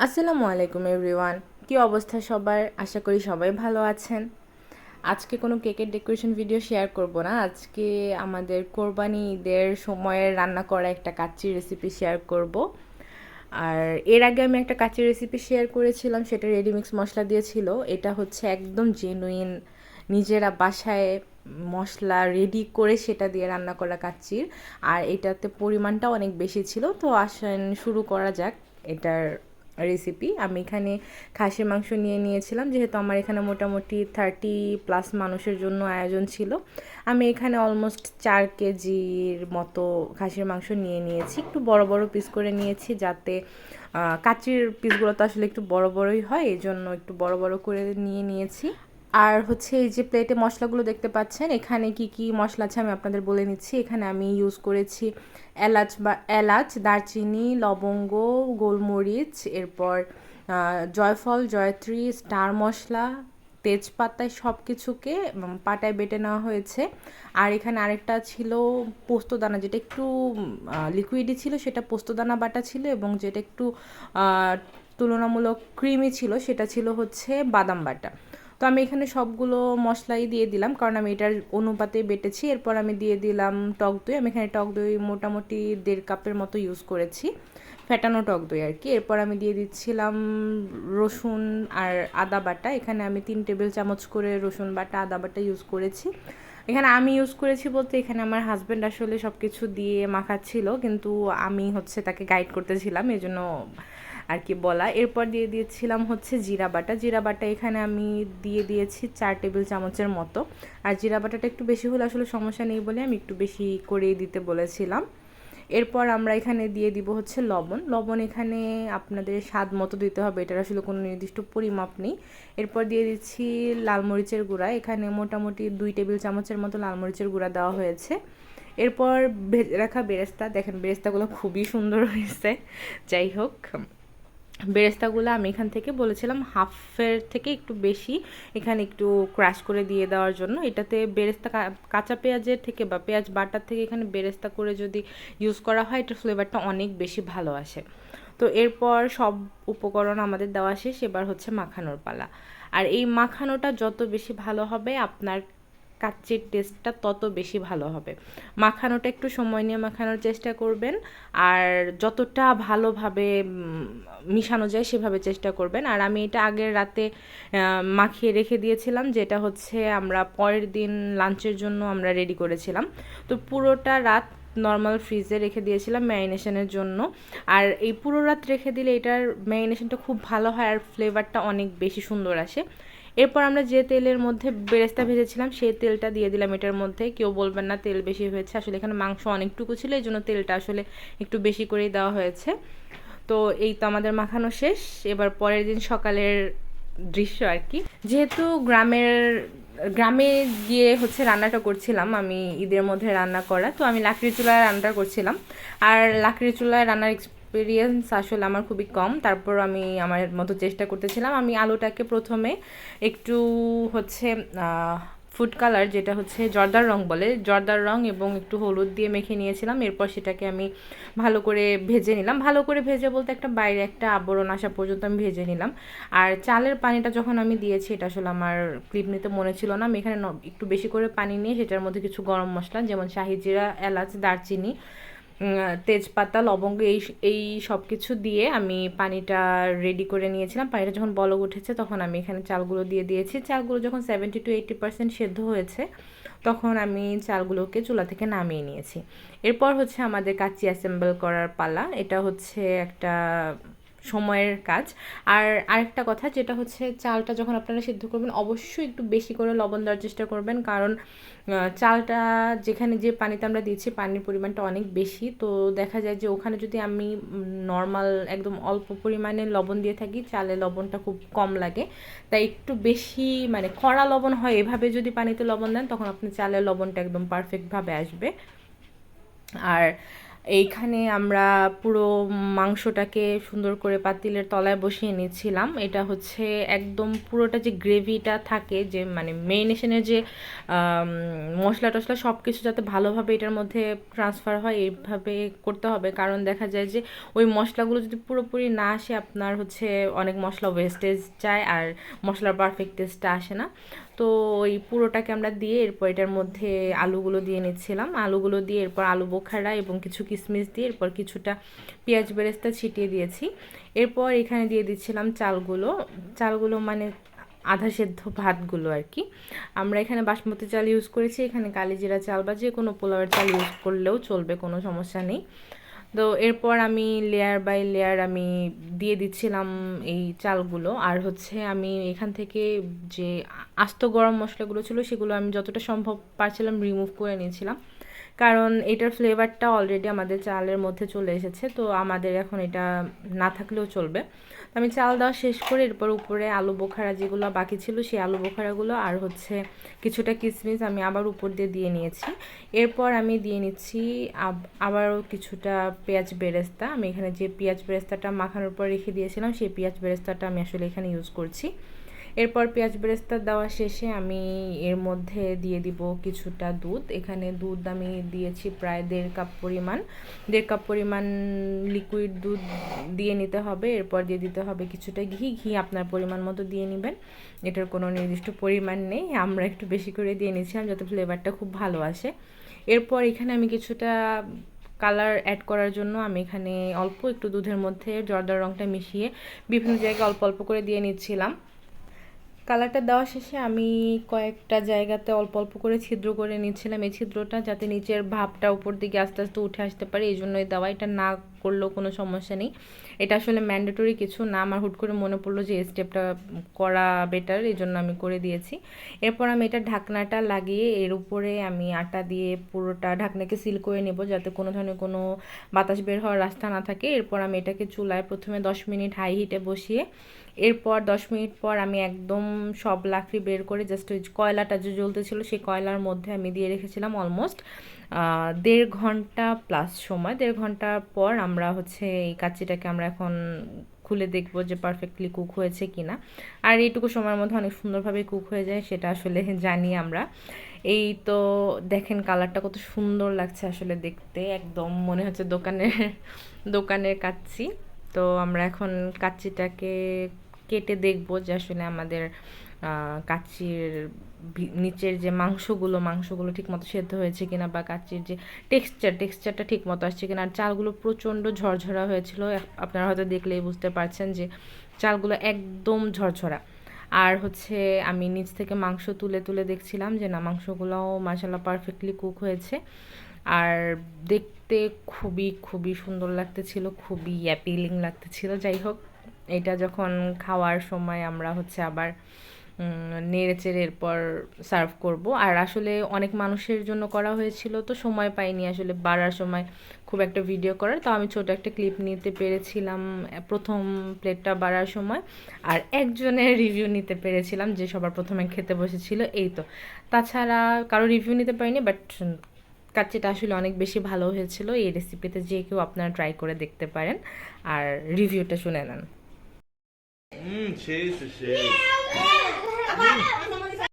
আসসালামু আলাইকুম এভরিওয়ান। কি অবস্থা সবার? আশা করি সবাই ভালো আছেন। আজকে কোনো কেকের ডেকোরেশন ভিডিও শেয়ার করব না। আজকে আমাদের কোরবানি ঈদের সময়ের রান্না করা একটা কাচ্চির রেসিপি শেয়ার করব। আর এর আগে আমি একটা কাচ্চির রেসিপি শেয়ার করেছিলাম, সেটা রেডিমিক্স মশলা দিয়েছিল। এটা হচ্ছে একদম জেনুইন নিজেরা বাসায় মশলা রেডি করে সেটা দিয়ে রান্না করা কাচ্চির। আর এটাতে পরিমাণটা অনেক বেশি ছিল। তো আসেন শুরু করা যাক এটার রেসিপি। আমি এখানে খাসির মাংস নিয়ে নিয়েছিলাম, যেহেতু আমার এখানে মোটামুটি 30+ মানুষের জন্য আয়োজন ছিল। আমি এখানে অলমোস্ট 4 কেজির মতো খাসির মাংস নিয়ে নিয়েছি। একটু বড় বড় পিস করে নিয়েছি, যাতে কাচ্চির পিসগুলো তো আসলে একটু বড় বড়ই হয়, এই জন্য একটু বড় বড় করে নিয়ে নিয়েছি। আর হচ্ছে এই যে প্লেটে মশলাগুলো দেখতে পাচ্ছেন, এখানে কি কি মশলা আছে আমি আপনাদের বলে নিচ্ছি। এখানে আমি ইউজ করেছি এলাচ, দারচিনি, লবঙ্গ, গোলমরিচ, এরপর জয়ফল, জয়ত্রী, স্টার মশলা, তেজপাতায় সব কিছুকে পাটায় বেটে নেওয়া হয়েছে। আর এখানে আরেকটা ছিল পোস্তদানা, যেটা একটু লিকুইডই ছিল, সেটা পোস্তদানা বাটা ছিল। এবং যেটা একটু তুলনামূলক ক্রিমি ছিল, সেটা ছিল হচ্ছে বাদাম বাটা। তো আমি এখানে সবগুলো মশলাই দিয়ে দিলাম, কারণ আমি এটার অনুপাতে বেটেছি। এরপর আমি দিয়ে দিলাম টক দই। আমি এখানে টক দই মোটামুটি 1.5 কাপের মতো ইউজ করেছি, ফেটানো টক দই আর কি। এরপর আমি দিয়ে দিচ্ছিলাম রসুন আর আদা বাটা। এখানে আমি 3 টেবিল চামচ করে রসুন বাটা, আদা বাটা ইউজ করেছি। এখানে আমি ইউজ করেছি বলতে, এখানে আমার হাজব্যান্ড আসলে সব কিছু দিয়ে মাখাচ্ছিল, কিন্তু আমি হচ্ছে তাকে গাইড করতেছিলাম, এই জন্য আর কি বলা। এরপর দিয়ে দিয়েছিলাম হচ্ছে জিরা বাটা। জিরা বাটা এখানে আমি দিয়ে দিয়েছি 4 টেবিল চামচের মতো। আর জিরা বাটাটা একটু বেশি হলে আসলে সমস্যা নেই বলে আমি একটু বেশি করেই দিতে বলেছিলাম। এরপর আমরা এখানে দিয়ে দিব হচ্ছে লবণ। লবণ এখানে আপনাদের স্বাদ মতো দিতে হবে, এটার আসলে কোনো নির্দিষ্ট পরিমাপ নেই। এরপর দিয়ে দিচ্ছি লাল মরিচের গুঁড়া। এখানে মোটামুটি 2 টেবিল চামচের মতো লাল মরিচের গুঁড়া দেওয়া হয়েছে। এরপর ভেজে রাখা বেরেস্তা, দেখেন বেরেস্তাগুলো খুবই সুন্দর হয়েছে। যাই হোক, বেরেস্তাগুলো আমি এখান থেকে বলেছিলাম হাফের থেকে একটু বেশি এখানে একটু ক্রাশ করে দিয়ে দেওয়ার জন্য। এটাতে বেরেস্তা কাঁচা পেঁয়াজের থেকে বা পেঁয়াজ বাটার থেকে এখানে বেরেস্তা করে যদি ইউজ করা হয়, এটার ফ্লেভারটা অনেক বেশি ভালো আসে। তো এরপর সব উপকরণ আমাদের দেওয়া শেষ, এবার হচ্ছে মাখানোর পালা। আর এই মাখানোটা যত বেশি ভালো হবে, আপনার কাচ্চির টেস্টটা তত বেশি ভালো হবে। মাখানোটা একটু সময় নিয়ে মাখানোর চেষ্টা করবেন, আর যতটা ভালোভাবে মিশানো যায় সেভাবে চেষ্টা করবেন। আর আমি এটা আগের রাতে মাখিয়ে রেখে দিয়েছিলাম, যেটা হচ্ছে আমরা পরের দিন লাঞ্চের জন্য আমরা রেডি করেছিলাম। তো পুরোটা রাত নর্মাল ফ্রিজে রেখে দিয়েছিলাম ম্যারিনেশনের জন্য। আর এই পুরো রাত রেখে দিলে এটার ম্যারিনেশনটা খুব ভালো হয়, আর ফ্লেভারটা অনেক বেশি সুন্দর আসে। এরপর আমরা যে তেলের মধ্যে বেরেস্তা ভেজেছিলাম, সেই তেলটা দিয়ে দিলাম এটার মধ্যে। কেউ বলবেন না তেল বেশি হয়েছে, আসলে এখানে মাংস অনেকটুকু ছিল, এই জন্য তেলটা আসলে একটু বেশি করেই দেওয়া হয়েছে। তো এই তো আমাদের মাখানো শেষ। এবার পরের দিন সকালের দৃশ্য আর কি। যেহেতু গ্রামে গিয়ে হচ্ছে রান্নাটা করছিলাম, আমি ঈদের মধ্যে রান্না করা, তো আমি লাকড়ির চুলায় রান্নাটা করছিলাম। আর লাকড়ির চুলায় রান্নার এক্সপিরিয়েন্স আসলে আমার খুবই কম, তারপর আমি আমার মতো চেষ্টা করতেছিলাম। আমি আলুটাকে প্রথমে একটু হচ্ছে ফুড কালার, যেটা হচ্ছে জর্দার রং বলে, জর্দার রং এবং একটু হলুদ দিয়ে মেখে নিয়েছিলাম। এরপর সেটাকে আমি ভালো করে ভেজে নিলাম। ভালো করে ভেজে বলতে একটা বাইরে একটা আবরণ আসা পর্যন্ত আমি ভেজে নিলাম। আর চালের পানিটা যখন আমি দিয়েছি, এটা আসলে আমার ক্লিপ নিতে মনে ছিল না, আমি এখানে একটু বেশি করে পানি নিয়ে সেটার মধ্যে কিছু গরম মশলা যেমন শাহি জিরা, এলাচ, দারচিনি, তেজপাতা, লবঙ্গ, এই সব কিছু দিয়ে আমি পানিটা রেডি করে নিয়েছিলাম। পানিটা যখন বলক উঠেছে, তখন আমি এখানে চালগুলো দিয়ে দিয়েছি। চালগুলো যখন 70 to 80% সেদ্ধ হয়েছে, তখন আমি চালগুলোকে চুলা থেকে নামিয়ে নিয়েছি। এরপর হচ্ছে আমাদের কাচ্চি অ্যাসেম্বল করার পালা। এটা হচ্ছে একটা সময়ের কাজ। আর আরেকটা কথা, যেটা হচ্ছে চালটা যখন আপনারা সিদ্ধ করবেন, অবশ্যই একটু বেশি করে লবণ দেওয়ার চেষ্টা করবেন, কারণ চালটা যেখানে যে পানিতে আমরা দিচ্ছি, পানির পরিমাণটা অনেক বেশি। তো দেখা যায় যে ওখানে যদি আমি নর্মাল একদম অল্প পরিমাণে লবণ দিয়ে থাকি, চালে লবণটা খুব কম লাগে। তাই একটু বেশি মানে কড়া লবণ হয় এভাবে যদি পানিতে লবণ দেন, তখন আপনি চালের লবণটা একদম পারফেক্টভাবে আসবে। আর এইখানে আমরা পুরো মাংসটাকে সুন্দর করে পাতিলের তলায় বসিয়ে নিচ্ছিলাম। এটা হচ্ছে একদম পুরোটা যে গ্রেভিটা থাকে, যে মানে মেরিনেশনের যে মশলা টশলা সব কিছু যাতে ভালোভাবে এটার মধ্যে ট্রান্সফার হয় এইভাবে করতে হবে। কারণ দেখা যায় যে ওই মশলাগুলো যদি পুরোপুরি না আসে, আপনার হচ্ছে অনেক মশলা ওয়েস্টেজ যায় আর মশলার পারফেক্ট টেস্টটা আসে না। তো ওই পুরোটাকে আমরা দিয়ে এরপর এটার মধ্যে আলুগুলো দিয়ে নিচ্ছিলাম। আলুগুলো দিয়ে এরপর আলু বোখারা এবং কিছু কিশমিশ দিয়ে এরপর কিছুটা পেঁয়াজ বেরেস্তা ছিটিয়ে দিয়েছি। এরপর এখানে দিয়ে দিচ্ছিলাম চালগুলো। চালগুলো মানে আধা সেদ্ধ ভাতগুলো আর কি। আমরা এখানে বাসমতি চাল ইউজ করেছি, এখানে কালিজিরা চাল বা যে কোনো পোলাওয়ের চাল ইউজ করলেও চলবে, কোনো সমস্যা নেই। তো এরপর আমি লেয়ার বাই লেয়ার আমি দিয়ে দিচ্ছিলাম এই চালগুলো। আর হচ্ছে আমি এখান থেকে যে আস্ত গরম মশলাগুলো ছিল সেগুলো আমি যতটা সম্ভব পারছিলাম রিমুভ করে নিয়েছিলাম, কারণ এটার ফ্লেভারটা অলরেডি আমাদের চালের মধ্যে চলে এসেছে, তো আমাদের এখন এটা না থাকলেও চলবে। তো আমি চাল দেওয়া শেষ করে এরপর উপরে আলু বোখারা যেগুলো বাকি ছিল সেই আলু বোখারাগুলো আর হচ্ছে কিছুটা কিশমিশ আমি আবার উপর দিয়ে দিয়ে নিয়েছি। এরপর আমি দিয়ে নিচ্ছি আবারও কিছুটা পেঁয়াজ বেরেস্তা। আমি এখানে যে পেঁয়াজ বেরেস্তাটা মাখানোর পর রেখে দিয়েছিলাম সেই পেঁয়াজ বেরেস্তাটা আমি আসলে এখানে ইউজ করছি। এরপর পেঁয়াজ বেরেস্তা দেওয়া শেষে আমি এর মধ্যে দিয়ে দিব কিছুটা দুধ। এখানে দুধ আমি দিয়েছি প্রায় 1.5 কাপ পরিমাণ। 1.5 কাপ পরিমাণ লিকুইড দুধ দিয়ে নিতে হবে। এরপর দিয়ে দিতে হবে কিছুটা ঘি। ঘি আপনার পরিমাণ মতো দিয়ে নেবেন, এটার কোনো নির্দিষ্ট পরিমাণ নেই, আমরা একটু বেশি করে দিয়ে নিয়েছিলাম যাতে ফ্লেভারটা খুব ভালো আসে। এরপর এখানে আমি কিছুটা কালার অ্যাড করার জন্য আমি এখানে অল্প একটু দুধের মধ্যে জর্দার রঙটা মিশিয়ে বিভিন্ন জায়গায় অল্প অল্প করে দিয়ে নিচ্ছিলাম। কালারটা দেওয়া শেষে আমি কয়েকটা জায়গাতে অল্প অল্প করে ছিদ্র করে নিচ্ছিলাম, এই ছিদ্রটা যাতে নিচের ভাবটা উপর দিকে আস্তে আস্তে উঠে আসতে পারে, এই জন্যই দেওয়া। এটা না করলেও কোনো সমস্যা নেই, এটা আসলে ম্যান্ডেটরি কিছু না। আমার হুট করে মনে পড়লো যে এই স্টেপটা করা বেটার, এই জন্য আমি করে দিয়েছি। এরপর আমি এটা ঢাকনাটা লাগিয়ে এর উপরে আমি আটা দিয়ে পুরোটা ঢাকনাকে সিল করে নেব যাতে কোনো ধরনের কোনো বাতাস বের হওয়ার রাস্তা না থাকে। এরপর আমি এটাকে চুলায় প্রথমে 10 মিনিট হাই হিটে বসিয়ে এরপর 10 মিনিট পর আমি একদম সব লাকড়ি বের করে জাস্ট ওই কয়লাটা যে জ্বলতেছিল সেই কয়লার মধ্যে আমি দিয়ে রেখেছিলাম অলমোস্ট 1.5 ঘন্টা প্লাস সময়। 1.5 ঘন্টা পর আমরা হচ্ছে এই কাচ্চিটাকে আমরা এখন খুলে দেখবো যে পারফেক্টলি কুক হয়েছে কিনা। আর এইটুকু সময়ের মধ্যে অনেক সুন্দরভাবে কুক হয়ে যায় সেটা আসলে জানি আমরা। এই তো দেখেন কালারটা কত সুন্দর লাগছে আসলে দেখতে, একদম মনে হচ্ছে দোকানের দোকানের কাচ্চি। তো আমরা এখন কাচ্চিটাকে কেটে দেখব যে আসলে আমাদের কাচ্চির নিচের যে মাংসগুলো ঠিকমতো সেদ্ধ হয়েছে কিনা, বা কাচ্চির যে টেক্সচারটা ঠিকমতো আসছে কিনা। আর চালগুলো প্রচণ্ড ঝরঝরা হয়েছিল, আপনারা হয়তো দেখলেই বুঝতে পারছেন যে চালগুলো একদম ঝরঝরা। আর হচ্ছে আমি নিচ থেকে মাংস তুলে তুলে দেখছিলাম যে না, মাংসগুলোও মাশাআল্লাহ পারফেক্টলি কুক হয়েছে। আর দেখতে খুবই খুবই সুন্দর লাগতেছিল, খুবই অ্যাপিলিং লাগতেছিল। যাই হোক, এটা যখন খাওয়ার সময় আমরা হচ্ছে আবার নেড়ে চেড়ে এরপর সার্ভ করব। আর আসলে অনেক মানুষের জন্য করা হয়েছিল, তো সময় পাইনি আসলে বাড়ার সময় খুব একটা ভিডিও করার, তো আমি ছোট একটা ক্লিপ নিতে পেরেছিলাম প্রথম প্লেটটা বাড়ার সময়, আর একজনের রিভিউ নিতে পেরেছিলাম যে সবার প্রথমে খেতে বসেছিল, এই তো। তাছাড়া কারো রিভিউ নিতে পারিনি, বাট কাচ্চিটা আসলে অনেক বেশি ভালো হয়েছিল। এই রেসিপিতে যে কেউ আপনারা ট্রাই করে দেখতে পারেন আর রিভিউটা শুনে নেন। সেই